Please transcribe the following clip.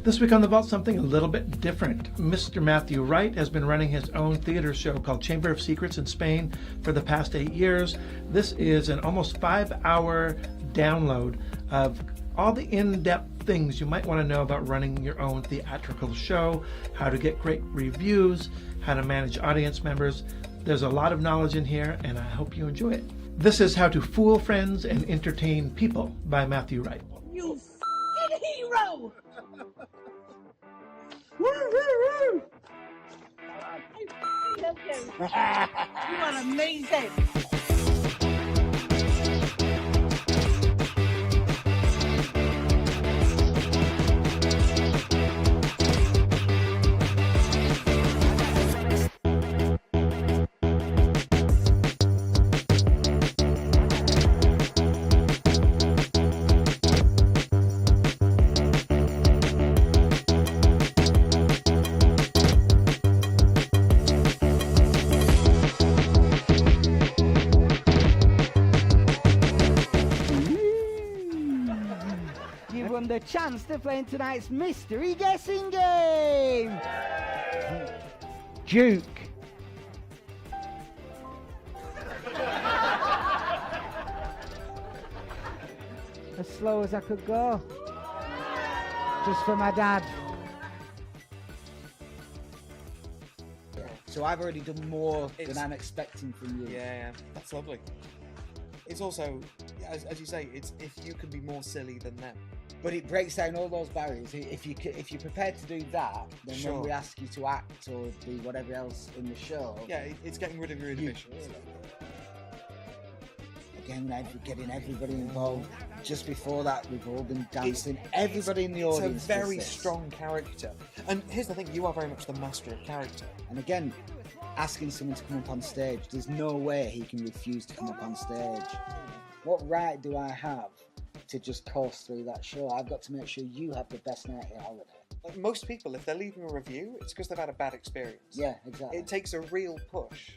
This week on The Vault, something a little bit different. Mr. Matthew Wright has been running his own theater show called Chamber of Secrets in Spain for the past 8 years. This is an almost 5-hour download of all the in-depth things you might want to know about running your own theatrical show, how to get great reviews, how to manage audience members. There's a lot of knowledge in here, and I hope you enjoy it. This is How to Fool Friends and Entertain People by Matthew Wright. You f***ing hero! Woo, woo, woo. I f***ing love you. You are amazing. You've won the chance to play in tonight's mystery guessing game! Duke. As slow as I could go. Just for my dad. So I've already done more than I'm expecting from you. Yeah, that's lovely. It's also, as you say, it's if you can be more silly than them. But it breaks down all those barriers. If you're prepared to do that, then Sure. when we ask you to act or do whatever else in the show, Yeah, it's getting rid of your inhibitions. again, getting everybody involved. Just before that, we've all been dancing. Everybody in the audience. It's a very does this. strong character. And here's the thing, you are very much the master of character. And again, asking someone to come up on stage, there's no way he can refuse to come up on stage. What right do I have to just course through that show? I've got to make sure you have the best night at holiday. Like most people, if they're leaving a review, it's because they've had a bad experience. Yeah, exactly. It takes a real push.